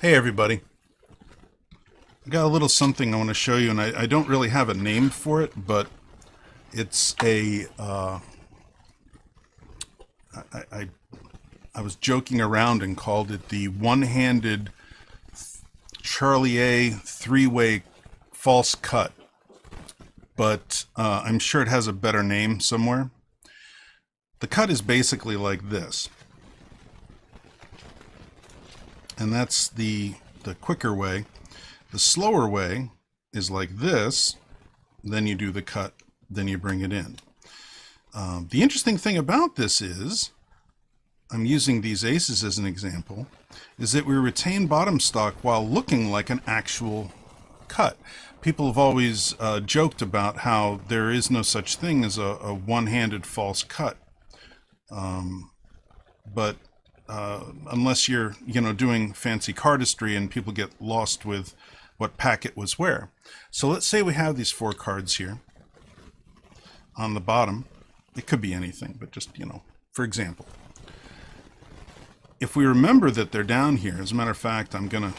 Hey everybody, I got a little something I want to show you, and I don't really have a name for it, but it's I, I, I was joking around and called it the one-handed Charlie A three-way false cut, but I'm sure it has a better name somewhere. The cut is basically like this, and that's the quicker way. The slower way is like this, then you do the cut, then you bring it in. The interesting thing about this is, I'm using these aces as an example, is that we retain bottom stock while looking like an actual cut. People have always joked about how there is no such thing as a one-handed false cut. But unless you're, doing fancy cardistry and people get lost with what packet was where. So let's say we have these 4 cards here on the bottom. It could be anything, but just, for example. If we remember that they're down here, as a matter of fact, I'm going to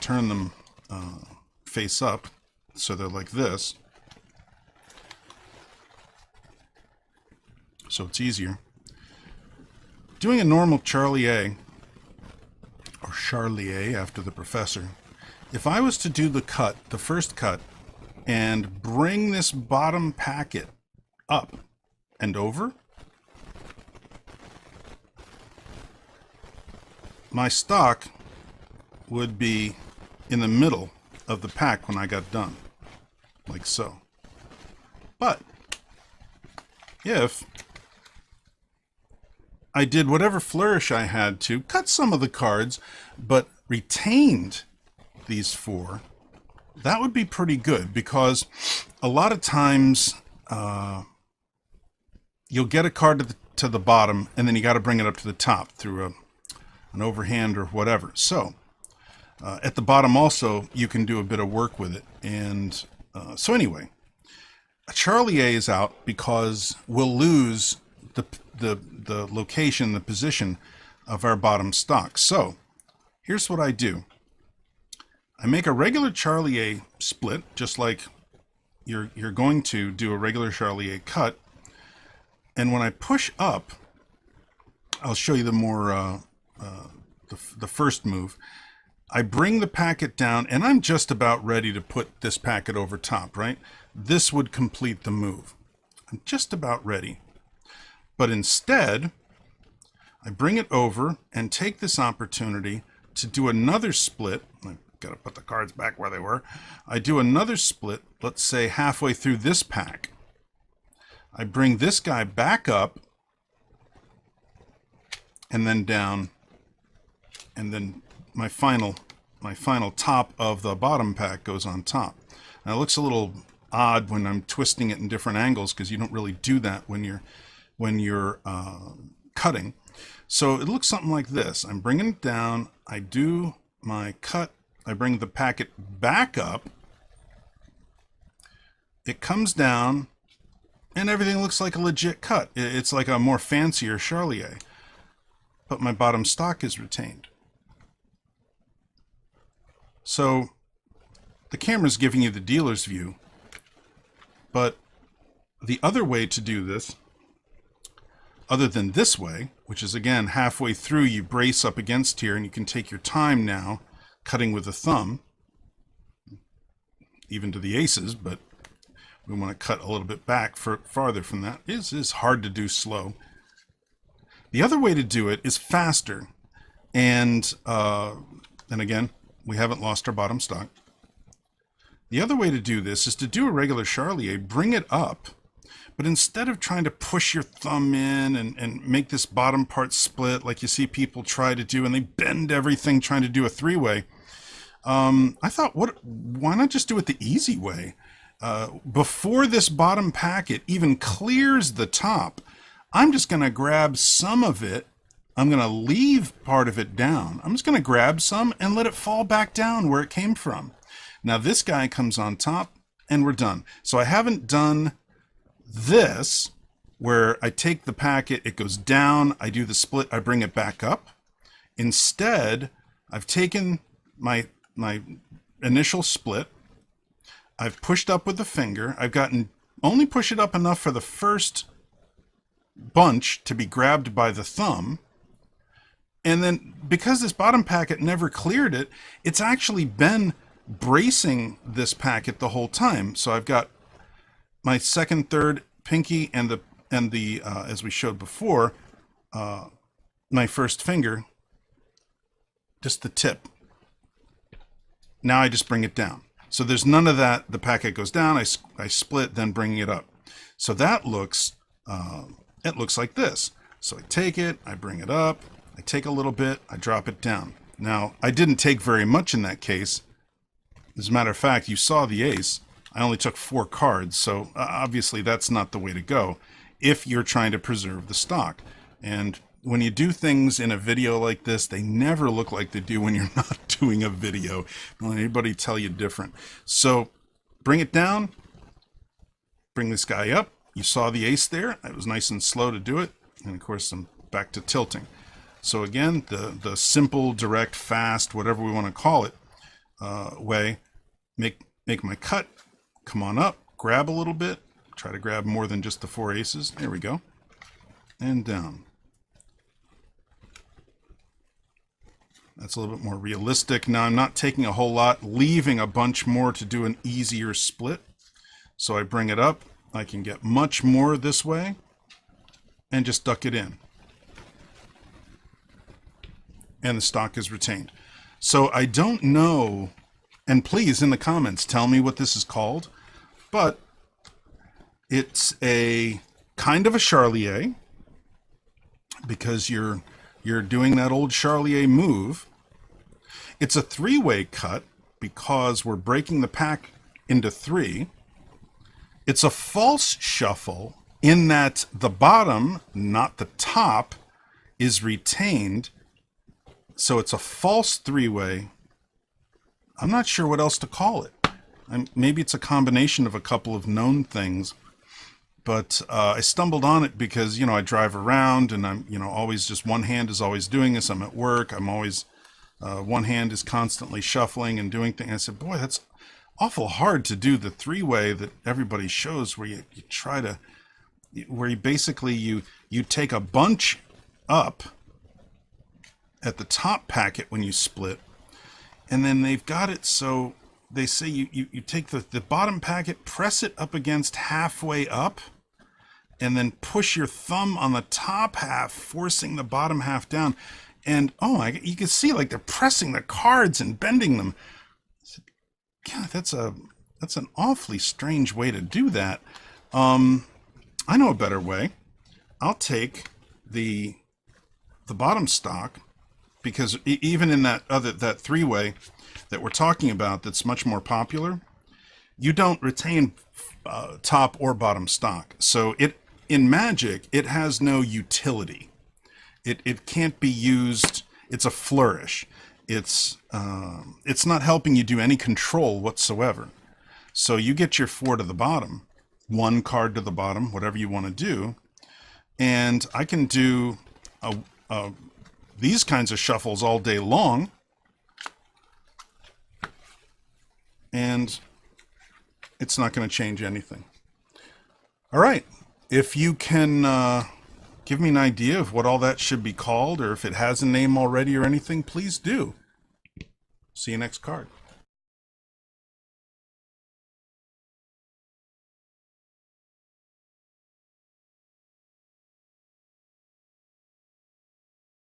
turn them face up so they're like this. So it's easier. Doing a normal Charlie A, or Charlie A after the professor, if I was to do the cut, the first cut, and bring this bottom packet up and over, my stock would be in the middle of the pack when I got done, like so. But if I did whatever flourish I had to, cut some of the cards, but retained these 4, that would be pretty good, because a lot of times you'll get a card to the bottom and then you got to bring it up to the top through an overhand or whatever. So at the bottom also you can do a bit of work with it. And so anyway, a Charlie A is out because we'll lose the location, the position of our bottom stock. So here's what I do. I make a regular Charlie A split, just like you're going to do a regular Charlie A cut. And when I push up, I'll show you the more the first move. I bring the packet down, and I'm just about ready to put this packet over top, right? This would complete the move. I'm just about ready. But instead, I bring it over and take this opportunity to do another split. I've got to put the cards back where they were. I do another split, let's say halfway through this pack. I bring this guy back up and then down, and then my final top of the bottom pack goes on top. Now it looks a little odd when I'm twisting it in different angles, because you don't really do that when you're cutting. So it looks something like this. I'm bringing it down, I do my cut, I bring the packet back up, it comes down, and everything looks like a legit cut. It's like a more fancier Charlie A. But my bottom stock is retained. So the camera's giving you the dealer's view, but the other way to do this, other than this way, which is again halfway through, you brace up against here and you can take your time now cutting with the thumb, even to the aces, but we want to cut a little bit back farther from that. It is hard to do slow. The other way to do it is faster, and again, we haven't lost our bottom stock. The other way to do this is to do a regular Charlie A, bring it up, but instead of trying to push your thumb in and make this bottom part split like you see people try to do, and they bend everything trying to do a 3-way, I thought, why not just do it the easy way? Before this bottom packet even clears the top, I'm just going to grab some of it. I'm going to leave part of it down. I'm just going to grab some and let it fall back down where it came from. Now this guy comes on top and we're done. So I haven't done this where I take the packet, it goes down, I do the split, I bring it back up. Instead, I've taken my initial split. I've pushed up with the finger. I've gotten only push it up enough for the first bunch to be grabbed by the thumb. And then because this bottom packet never cleared it, it's actually been bracing this packet the whole time. So I've got my second, third pinky and the as we showed before, my first finger, just the tip. Now I just bring it down. So there's none of that. The packet goes down, I split, then bring it up. So that looks, it looks like this. So I take it, I bring it up, I take a little bit, I drop it down. Now, I didn't take very much in that case. As a matter of fact, you saw the ace. I only took 4 cards, so obviously that's not the way to go if you're trying to preserve the stock. And when you do things in a video like this, they never look like they do when you're not doing a video. Don't let anybody tell you different. So bring it down, bring this guy up. You saw the ace there. It was nice and slow to do it. And of course, I'm back to tilting. So again, the simple, direct, fast, whatever we want to call it, way, make my cut, come on up, grab a little bit, try to grab more than just the 4 aces. There we go. And down. That's a little bit more realistic. Now I'm not taking a whole lot, leaving a bunch more to do an easier split. So I bring it up. I can get much more this way and just duck it in. And the stock is retained. So I don't know, and please in the comments tell me what this is called, but it's a kind of a Charlier, because you're doing that old Charlier move. It's a 3-way cut because we're breaking the pack into 3. It's a false shuffle in that the bottom, not the top, is retained. So it's a false 3-way. I'm not sure what else to call it. Maybe it's a combination of a couple of known things. But I stumbled on it because, I drive around and I'm, always just one hand is always doing this. I'm at work. I'm always, one hand is constantly shuffling and doing things. I said, boy, that's awful hard to do the 3-way that everybody shows where you try to, where you basically, you take a bunch up at the top packet when you split, and then they've got it so they say you take the bottom packet, press it up against halfway up, and then push your thumb on the top half, forcing the bottom half down. And you can see like they're pressing the cards and bending them. I said, God, that's an awfully strange way to do that. I know a better way. I'll take the bottom stock, because even in that 3-way that we're talking about, that's much more popular, you don't retain top or bottom stock. So in Magic, it has no utility. It can't be used. It's a flourish. It's not helping you do any control whatsoever. So you get your 4 to the bottom, 1 card to the bottom, whatever you want to do, and I can do these kinds of shuffles all day long, and it's not going to change anything. All right, if you can give me an idea of what all that should be called, or if it has a name already or anything, please do. See you next card.